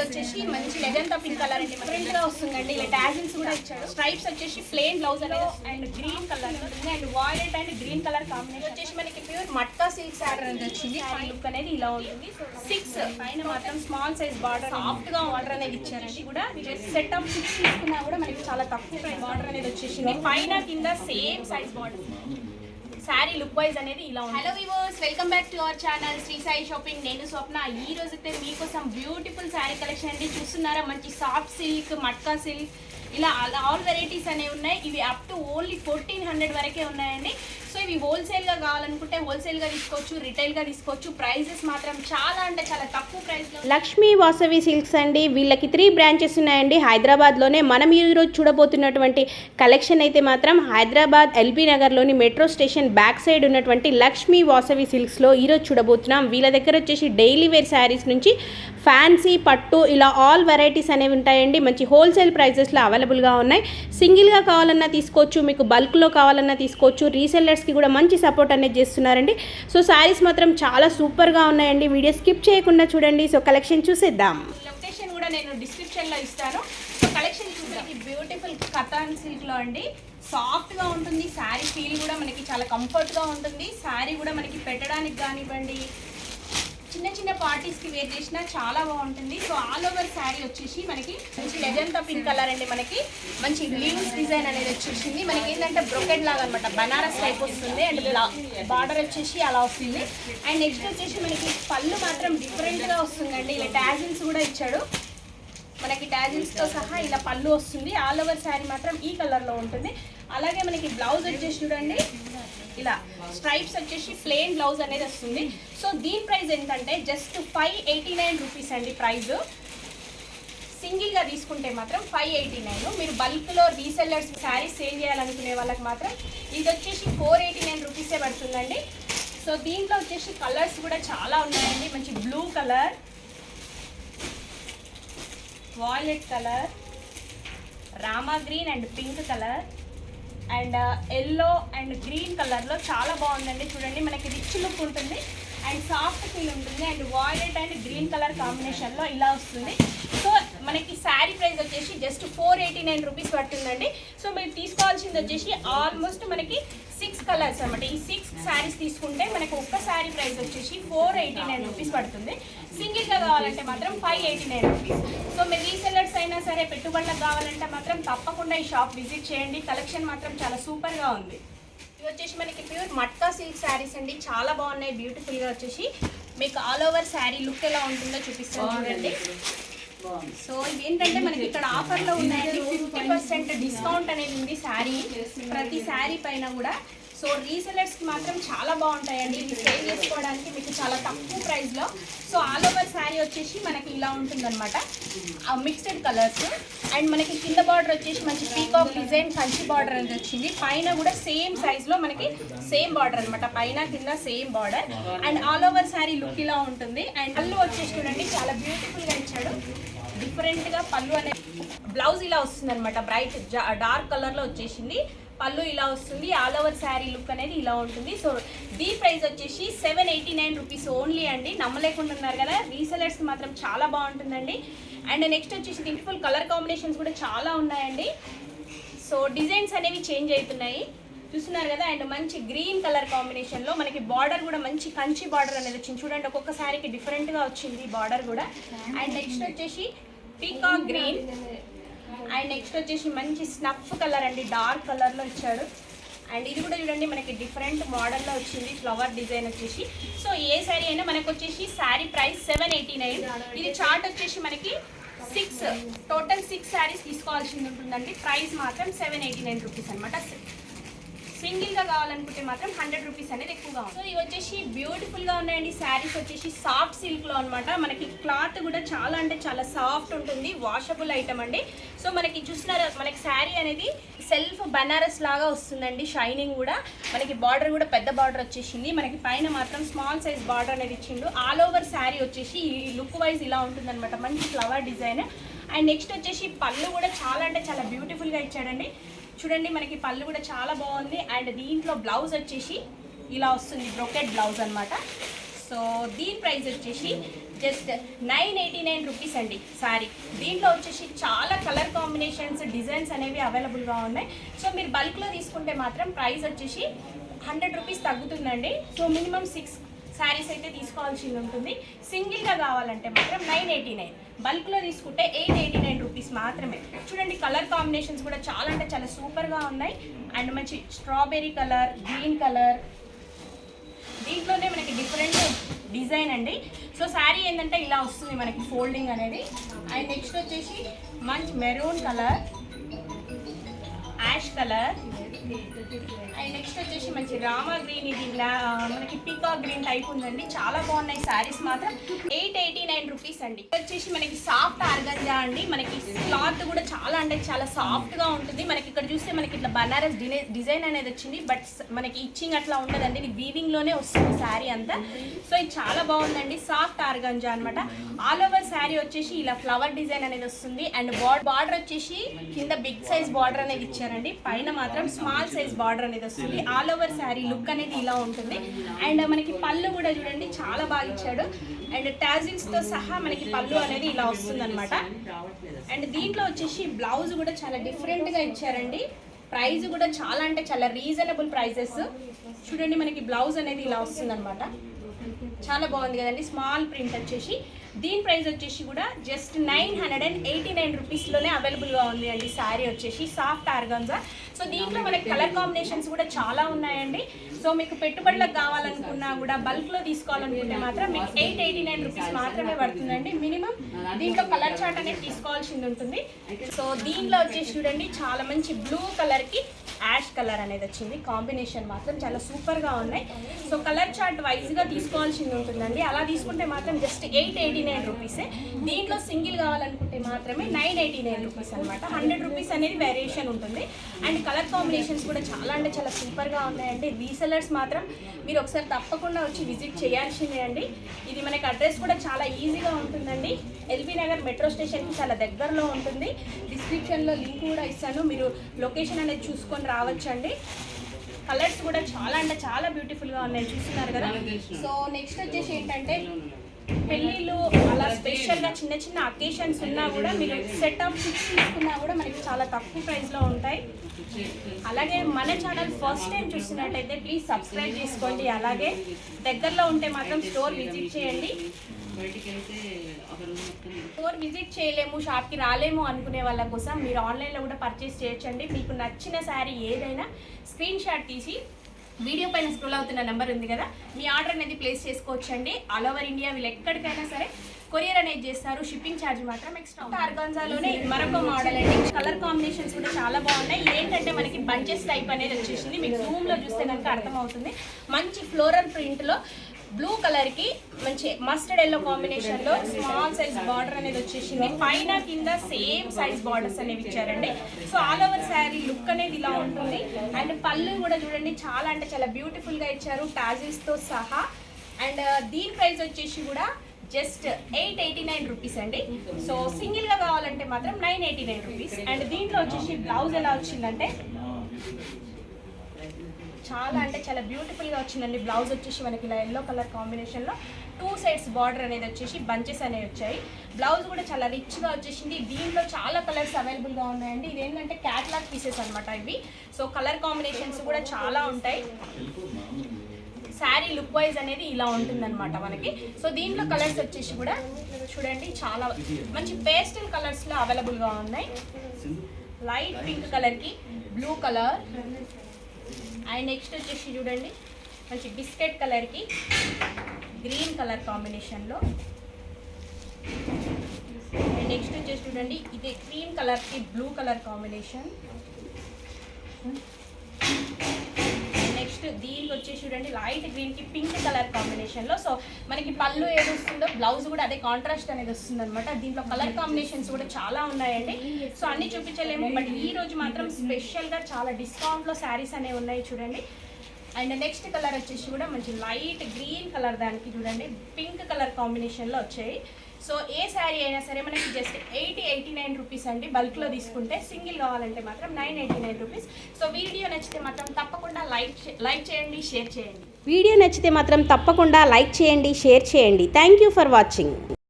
వచ్చేసి మంచి లెజెండా pink colour అండి, డిఫరెంట్ గా వస్తుందండి. ఇలా టాజిల్స్ కూడా ఇచ్చాడు. స్ట్రైప్స్ వచ్చేసి ప్లెయిన్ బ్లౌజ్ అనేది and green colour and violet and green colour combination వచ్చేసి మనకి ప్యూర్ మట్కా సిల్క్ సారీ అనేది వచ్చింది. లుక్ అనేది ఇలా ఉంటుంది. 6 పైన మాత్రం స్మాల్ సైజ్ బార్డర్, సాఫ్ట్ గా బార్డర్ అనేది ఇచ్చారండి. కూడా సెట్ ఆఫ్ 6 తీసుకున్నా కూడా మనకి చాలా తక్కువ ప్రైస్ బార్డర్ అనేది వచ్చేసింది. పైన కింద same size border. Sorry look wise అనేది ఇలా ఉంది. Hello viewers, welcome back to our channel Shri Sai shopping. నేను స్వప్న. ఈ రోజు అయితే మీకోసం బ్యూటిఫుల్ సారీ కలెక్షన్ అండి. చూస్తున్నారా, మంచి సాఫ్ట్ సిల్క్, మట్కా సిల్క్, ఇలా ఆల్ వెరైటీస్ అనేవి ఉన్నాయి. ఇవి అప్ టు ఓన్లీ 1400 వరకే ఉన్నాయండి. సో ఇవి హోల్సేల్గా కావాలనుకుంటే హోల్సేల్గా తీసుకోవచ్చు, రిటైల్గా తీసుకోవచ్చు. ప్రైజెస్ మాత్రం చాలా అంటే చాలా తక్కువ ప్రైస్లో. లక్ష్మీ వాసవి సిల్క్స్ అండి. వీళ్ళకి 3 బ్రాంచెస్ ఉన్నాయండి హైదరాబాద్లోనే. మనం ఈరోజు చూడబోతున్నటువంటి కలెక్షన్ అయితే మాత్రం హైదరాబాద్ ఎల్బీ నగర్లోని మెట్రో స్టేషన్ బ్యాక్ సైడ్ ఉన్నటువంటి లక్ష్మీ వాసవి సిల్క్స్లో ఈరోజు చూడబోతున్నాం. వీళ్ళ దగ్గర వచ్చేసి డైలీ వేర్ శారీస్ నుంచి ఫ్యాన్సీ, పట్టు, ఇలా ఆల్ వెరైటీస్ అనేవి ఉంటాయండి. మంచి హోల్సేల్ ప్రైజెస్లో అవైలబుల్గా ఉన్నాయి. సింగిల్గా కావాలన్నా తీసుకోవచ్చు, మీకు బల్క్లో కావాలన్నా తీసుకోవచ్చు. రీసెల్లర్స్కి కూడా మంచి సపోర్ట్ అనేది చేస్తున్నారండి. సో శారీస్ మాత్రం చాలా సూపర్గా ఉన్నాయండి. వీడియో స్కిప్ చేయకుండా చూడండి. సో కలెక్షన్ చూసేద్దాం. లొకేషన్ కూడా నేను డిస్క్రిప్షన్లో ఇస్తాను. సో కలెక్షన్ చూద్దాం. బ్యూటిఫుల్ కథాన్ సిల్క్లో అండి, సాఫ్ట్గా ఉంటుంది. శారీ ఫీల్ కూడా మనకి చాలా కంఫర్ట్గా ఉంటుంది. శారీ కూడా మనకి పెట్టడానికి కానివ్వండి, చిన్న చిన్న పార్టీస్కి వేర్ చేసినా చాలా బాగుంటుంది. సో ఆల్ ఓవర్ శారీ వచ్చేసి మనకి మంచి లెజెండా పింక్ కలర్ అండి. మనకి మంచి లీవ్స్ డిజైన్ అనేది వచ్చేసింది. మనకి ఏంటంటే బ్రొకెట్ లాగా అనమాట, బనారస్ టైప్ వస్తుంది. అండ్ బార్డర్ వచ్చేసి అలా వస్తుంది. అండ్ నెక్స్ట్ వచ్చేసి మనకి పళ్ళు మాత్రం డిఫరెంట్గా వస్తుందండి. ఇలా టాజిల్స్ కూడా ఇచ్చాడు. మనకి టాజిల్స్తో సహా ఇలా పళ్ళు వస్తుంది. ఆల్ ఓవర్ శారీ మాత్రం ఈ కలర్లో ఉంటుంది. అలాగే మనకి బ్లౌజ్ వచ్చేసి చూడండి, ఇలా స్ట్రైప్స్ వచ్చేసి ప్లెయిన్ బ్లౌజ్ అనేది వస్తుంది. సో దీని ప్రైస్ ఏంటంటే జస్ట్ 589 రూపీస్ అండి ప్రైస్. సింగిల్గా తీసుకుంటే మాత్రం 589. మీరు బల్క్లో రీసెల్లర్స్ శారీస్ సేల్ చేయాలనుకునే వాళ్ళకి మాత్రం ఇది వచ్చేసి 489 రూపీసే పడుతుందండి. సో దీంట్లో వచ్చేసి కలర్స్ కూడా చాలా ఉన్నాయండి. మంచి blue colour, violet colour, Rama green and pink colour and yellow and green కలర్లో చాలా బాగుందండి. చూడండి, మనకి రిచ్ లుక్ ఉంటుంది అండ్ సాఫ్ట్ ఫీల్ ఉంటుంది. And violet and green colour కాంబినేషన్లో ఇలా వస్తుంది. సో మనకి శారీ ప్రైస్ వచ్చేసి జస్ట్ 489 రూపీస్ పడుతుందండి. సో మీరు తీసుకోవాల్సింది వచ్చేసి ఆల్మోస్ట్ మనకి 6 కలర్స్ అనమాట. ఈ 6 శారీస్ తీసుకుంటే మనకు ఒక్క శారీ ప్రైస్ వచ్చేసి 489 రూపీస్ పడుతుంది. సింగిల్గా కావాలంటే మాత్రం 589 రూపీస్. సో మీరు రీసెల్లర్స్ అయినా సరే, పెట్టుబడులకు కావాలంటే మాత్రం తప్పకుండా ఈ షాప్ విజిట్ చేయండి. కలెక్షన్ మాత్రం చాలా సూపర్గా ఉంది. ఇవి వచ్చేసి మనకి ప్యూర్ మట్కా సిల్క్ శారీస్ అండి. చాలా బాగున్నాయి, బ్యూటిఫుల్గా వచ్చేసి. మీకు ఆల్ ఓవర్ శారీ లుక్ ఎలా ఉంటుందో చూపిస్తాను చూడండి. సో ఇది ఏంటంటే మనకి ఇక్కడ ఆఫర్లో ఉన్నాయండి. 50% డిస్కౌంట్ అనేది ఉంది శారీ, ప్రతి శారీ పైన కూడా. సో రీసెలర్స్కి మాత్రం చాలా బాగుంటాయండి. ఇవి సేల్ చేసుకోవడానికి మీకు చాలా తక్కువ ప్రైస్లో. సో ఆల్ ఓవర్ శారీ వచ్చేసి మనకి ఇలా ఉంటుందన్నమాట, మిక్స్డ్ కలర్స్. అండ్ మనకి కింద బార్డర్ వచ్చేసి మంచి పీకాక్ డిజైన్ కంచి బార్డర్ అనేది వచ్చింది. పైన కూడా సేమ్ సైజ్లో మనకి సేమ్ బార్డర్ అనమాట, పైన కింద same border. And all over sari look ఇలా ఉంటుంది. అండ్ పళ్ళు వచ్చేసి చూడండి, చాలా బ్యూటిఫుల్గా ఇచ్చాడు. డిఫరెంట్గా పళ్ళు అనేది, బ్లౌజ్ ఇలా వస్తుంది అనమాట, బ్రైట్ డార్క్ కలర్లో వచ్చేసింది. పళ్ళు ఇలా వస్తుంది. ఆల్ ఓవర్ శారీ లుక్ అనేది ఇలా ఉంటుంది. సో దీని ప్రైస్ వచ్చేసి 789 రూపీస్ ఓన్లీ అండి. నమ్మలేకుండా ఉన్నారు కదా, రీసెలర్స్కి మాత్రం చాలా బాగుంటుందండి. అండ్ నెక్స్ట్ వచ్చేసి బ్యూటిఫుల్ కలర్ కాంబినేషన్స్ కూడా చాలా ఉన్నాయండి. సో డిజైన్స్ అనేవి చేంజ్ అవుతున్నాయి, చూస్తున్నారు కదా. అండ్ మంచి గ్రీన్ కలర్ కాంబినేషన్లో మనకి బార్డర్ కూడా మంచి కంచి బార్డర్ అనేది వచ్చింది. చూడండి, ఒక్కొక్క శారీకి డిఫరెంట్గా వచ్చింది బార్డర్ కూడా. అండ్ నెక్స్ట్ వచ్చేసి పీకాక్ గ్రీన్. అండ్ నెక్స్ట్ వచ్చేసి మంచి స్నఫ్ కలర్ అండి, డార్క్ కలర్లో ఇచ్చాడు. అండ్ ఇది కూడా చూడండి, మనకి డిఫరెంట్ మోడల్లో వచ్చింది, ఫ్లవర్ డిజైన్ వచ్చేసి. సో ఏ శారీ అయినా మనకు వచ్చేసి శారీ ప్రైస్ 789. ఇది చార్ట్ వచ్చేసి మనకి 6, టోటల్ 6 శారీస్ తీసుకోవాల్సింది ఉంటుందండి. ప్రైస్ మాత్రం 789 రూపీస్ అనమాట. సింగిల్గా కావాలనుకుంటే మాత్రం 100 రూపీస్ అనేది ఎక్కువగా ఉంది. సో ఇవి వచ్చేసి బ్యూటిఫుల్గా ఉన్నాయండి. శారీస్ వచ్చేసి సాఫ్ట్ సిల్క్లో అనమాట. మనకి క్లాత్ కూడా చాలా అంటే చాలా సాఫ్ట్ ఉంటుంది, వాషబుల్ ఐటమ్ అండి. సో మనకి చూస్తున్నారు, మనకి శారీ అనేది సెల్ఫ్ బనారస్ లాగా వస్తుందండి, షైనింగ్ కూడా. మనకి బార్డర్ కూడా పెద్ద బార్డర్ వచ్చేసింది. మనకి పైన మాత్రం స్మాల్ సైజ్ బార్డర్ అనేది ఇచ్చిండు. ఆల్ ఓవర్ శారీ వచ్చేసి ఈ లుక్ వైజ్ ఇలా ఉంటుందన్నమాట, మంచి ఫ్లవర్ డిజైన్. అండ్ నెక్స్ట్ వచ్చేసి పళ్ళు కూడా చాలా అంటే చాలా బ్యూటిఫుల్గా ఇచ్చాడండి. చూడండి, మనకి పళ్ళు కూడా చాలా బాగుంది. అండ్ దీంట్లో బ్లౌజ్ వచ్చేసి ఇలా వస్తుంది, బ్రోకెట్ బ్లౌజ్ అనమాట. సో దీని ప్రైస్ వచ్చేసి జస్ట్ 989 రూపీస్ అండి సారీ. దీంట్లో వచ్చేసి చాలా కలర్ కాంబినేషన్స్ డిజైన్స్ అనేవి అవైలబుల్గా ఉన్నాయి. సో మీరు బల్క్లో తీసుకుంటే మాత్రం ప్రైస్ వచ్చేసి 100 రూపీస్ తగ్గుతుందండి. సో మినిమం 6 శారీస్ అయితే తీసుకోవాల్సి ఉంటుంది. సింగిల్గా కావాలంటే మాత్రం 989, బల్క్లో తీసుకుంటే 889 రూపీస్ మాత్రమే. చూడండి కలర్ కాంబినేషన్స్ కూడా చాలా అంటే చాలా సూపర్గా ఉన్నాయి. అండ్ మంచి స్ట్రాబెర్రీ కలర్, గ్రీన్ కలర్, దీంట్లోనే మనకి డిఫరెంట్ డిజైన్ అండి. సో శారీ ఏంటంటే ఇలా వస్తుంది మనకి ఫోల్డింగ్ అనేది. అండ్ నెక్స్ట్ వచ్చేసి మంచి maroon colour, ash colour, and next వచ్చేసి మంచి రామా గ్రీన్, ఇది మనకి పీకాక్ గ్రీన్ టైప్ ఉందండి. చాలా బాగున్నాయి శారీస్ మాత్రం. 889 రూపీస్ అండి. వచ్చేసి మనకి సాఫ్ట్ ఆర్గంజా అండి. మనకి క్లాత్ కూడా చాలా అంటే చాలా సాఫ్ట్గా ఉంటుంది. మనకి ఇక్కడ చూస్తే మనకి ఇట్లా బనారస్ డిజైన్ అనేది వచ్చింది. బట్ మనకి ఇచ్చింగ్ అట్లా ఉండదండి, ఇది వీవింగ్లోనే వస్తుంది శారీ అంతా. సో ఇది చాలా బాగుందండి, సాఫ్ట్ ఆర్గంజా అనమాట. ఆల్ ఓవర్ శారీ వచ్చేసి ఇలా ఫ్లవర్ డిజైన్ అనేది వస్తుంది. అండ్ బార్డర్ వచ్చేసి కింద బిగ్ సైజ్ బార్డర్ అనేది ఇచ్చారండి, పైన మాత్రం స్మాల్ సైజ్ బార్డర్ అనేది వస్తుంది. ఆల్ ఓవర్ శారీ లుక్ అనేది ఇలా ఉంటుంది. అండ్ మనకి పళ్ళు కూడా చూడండి చాలా బాగా ఇచ్చాడు. అండ్ టాజిల్స్ తో సహా మనకి పళ్ళు అనేది ఇలా వస్తుంది అనమాట. అండ్ దీంట్లో వచ్చేసి బ్లౌజ్ కూడా చాలా డిఫరెంట్ గా ఇచ్చారండి. ప్రైస్ కూడా చాలా అంటే చాలా రీజనబుల్ ప్రైసెస్. చూడండి మనకి బ్లౌజ్ అనేది ఇలా వస్తుంది అనమాట. చాలా బాగుంది కదండి. స్మాల్ ప్రింట్ వచ్చేసి దీని ప్రైస్ వచ్చేసి కూడా జస్ట్ 989 రూపీస్లోనే అవైలబుల్గా ఉంది అండి. శారీ వచ్చేసి సాఫ్ట్ ఆర్గాన్జా. సో దీంట్లో మనకి కలర్ కాంబినేషన్స్ కూడా చాలా ఉన్నాయండి. సో మీకు పెట్టుబడులకు కావాలనుకున్నా కూడా బల్క్లో తీసుకోవాలనుకుంటే మాత్రం మీకు 889 రూపీస్ మాత్రమే పడుతుందండి మినిమం. దీంట్లో కలర్ చార్ట్ అనేది తీసుకోవాల్సింది ఉంటుంది. సో దీంట్లో వచ్చేసి చూడండి చాలా మంచి బ్లూ కలర్కి యాష్ కలర్ అనేది వచ్చింది. కాంబినేషన్ మాత్రం చాలా సూపర్గా ఉన్నాయి. సో కలర్ చార్ట్ వైజ్గా తీసుకోవాల్సింది ఉంటుందండి. అలా తీసుకుంటే మాత్రం జస్ట్ 889 రూపీసే. దీంట్లో సింగిల్ కావాలనుకుంటే మాత్రమే 989 రూపీస్ అనమాట. 100 రూపీస్ అనేది వేరియేషన్ ఉంటుంది. అండ్ కలర్ కాంబినేషన్స్ కూడా చాలా అంటే చాలా సూపర్గా ఉన్నాయండి. రీసెలర్స్ మాత్రం మీరు ఒకసారి తప్పకుండా వచ్చి విజిట్ చేయాల్సిందే అండి. ఇది మనకి అడ్రస్ కూడా చాలా ఈజీగా ఉంటుందండి. ఎల్బీ నగర్ మెట్రో స్టేషన్కి చాలా దగ్గరలో ఉంటుంది. డిస్క్రిప్షన్లో లింక్ కూడా ఇస్తాను, మీరు లొకేషన్ అనేది చూసుకొని రావచ్చండి. కలర్స్ కూడా చాలా అంటే చాలా బ్యూటిఫుల్గా ఉన్నాయి, చూస్తున్నారు కదా. సో నెక్స్ట్ వచ్చేసి ఏంటంటే పెళ్ళిళ్ళు అలా స్పెషల్గా చిన్న చిన్న అకేషన్స్ ఉన్నా కూడా మీరు సెట్ ఆఫ్ 6 తీసుకున్నా కూడా మనకి చాలా తక్కువ ప్రైస్లో ఉంటాయి. అలాగే మన ఛానల్ ఫస్ట్ టైం చూస్తున్నట్టయితే ప్లీజ్ సబ్స్క్రైబ్ చేసుకోండి. అలాగే దగ్గరలో ఉంటే మాత్రం స్టోర్ విజిట్ చేయండి. స్టోర్ విజిట్ చేయలేము, షాప్కి రాలేము అనుకునే వాళ్ళ కోసం మీరు ఆన్లైన్లో కూడా పర్చేస్ చేయొచ్చండి. మీకు నచ్చిన శారీ ఏదైనా స్క్రీన్ షాట్ తీసి వీడియో పైన స్క్రోల్ అవుతున్న నెంబర్ ఉంది కదా, మీ ఆర్డర్ అనేది ప్లేస్ చేసుకోవచ్చండి. ఆల్ ఓవర్ ఇండియా వీళ్ళు ఎక్కడికైనా సరే కొరియర్ అనేది చేస్తారు. షిప్పింగ్ ఛార్జ్ మాత్రం ఎక్స్ట్రా. ఆర్గాన్జాలోనే మరొక మోడల్ అండి. కలర్ కాంబినేషన్స్ కూడా చాలా బాగున్నాయి. ఇదేంటంటే మనకి బంచెస్ టైప్ అనేది వచ్చేసింది. మీకు జూమ్లో చూస్తే కనుక అర్థమవుతుంది. మంచి ఫ్లోరల్ ప్రింట్లో బ్లూ కలర్కి మంచి మస్టర్డ్ ఎల్లో కాంబినేషన్లో స్మాల్ సైజ్ బార్డర్ అనేది వచ్చేసింది. పైన కింద సేమ్ సైజ్ బార్డర్స్ అనేవి ఇచ్చారండి. So all over sari look అనేది ఇలా ఉంటుంది. అండ్ పళ్ళు కూడా చూడండి చాలా అంటే చాలా బ్యూటిఫుల్గా ఇచ్చారు టాజిల్స్తో సహా. అండ్ దీని ప్రైస్ వచ్చేసి కూడా జస్ట్ 889 రూపీస్ అండి. సో సింగిల్గా కావాలంటే మాత్రం 989 రూపీస్. అండ్ దీంట్లో వచ్చేసి బ్లౌజ్ ఎలా వచ్చిందంటే చాలా అంటే చాలా బ్యూటిఫుల్గా వచ్చిందండి. బ్లౌజ్ వచ్చేసి మనకి ఇలా ఎల్లో కలర్ కాంబినేషన్లో 2 సైడ్స్ బార్డర్ అనేది వచ్చేసి బంచెస్ అనేవి వచ్చాయి. బ్లౌజ్ కూడా చాలా రిచ్గా వచ్చేసింది. దీంట్లో చాలా కలర్స్ అవైలబుల్గా ఉన్నాయండి. ఇదేంటంటే క్యాట్లాగ్ పీసెస్ అనమాట ఇవి. సో కలర్ కాంబినేషన్స్ కూడా చాలా ఉంటాయి. శారీ లుక్ వైజ్ అనేది ఇలా ఉంటుందన్నమాట మనకి. సో దీంట్లో కలర్స్ వచ్చేసి కూడా చూడండి చాలా మంచి పేస్టల్ కలర్స్లో అవైలబుల్గా ఉన్నాయి. లైట్ పింక్ కలర్కి బ్లూ కలర్, అండ్ నెక్స్ట్ వచ్చేసి చూడండి మంచి బిస్కెట్ కలర్కి గ్రీన్ కలర్ కాంబినేషన్లో, అండ్ నెక్స్ట్ వచ్చేసి చూడండి ఇది క్రీమ్ కలర్కి బ్లూ కలర్ కాంబినేషన్. నెక్స్ట్ దీనికి వచ్చేసి చూడండి లైట్ గ్రీన్కి పింక్ కలర్ కాంబినేషన్లో. సో మనకి పళ్ళు ఏది వస్తుందో బ్లౌజ్ కూడా అదే కాంట్రాస్ట్ అనేది వస్తుంది అనమాట. దీంట్లో కలర్ కాంబినేషన్స్ కూడా చాలా ఉన్నాయండి. సో అన్నీ చూపించలేము, బట్ ఈ రోజు మాత్రం స్పెషల్గా చాలా డిస్కౌంట్లో శారీస్ అనేవి ఉన్నాయి చూడండి. అండ్ నెక్స్ట్ కలర్ వచ్చేసి కూడా మంచి లైట్ గ్రీన్ కలర్, దానికి చూడండి పింక్ కలర్ కాంబినేషన్లో వచ్చాయి. సో ఏ శారీ అయినా సరే మనకి జస్ట్ 89 రూపీస్ అండి. బల్క్లో తీసుకుంటే, సింగిల్ కావాలంటే మాత్రం 989 రూపీస్. సో వీడియో నచ్చితే మాత్రం తప్పకుండా లైక్ చేయండి, షేర్ చేయండి. వీడియో నచ్చితే మాత్రం తప్పకుండా లైక్ చేయండి, షేర్ చేయండి. Thank you for watching.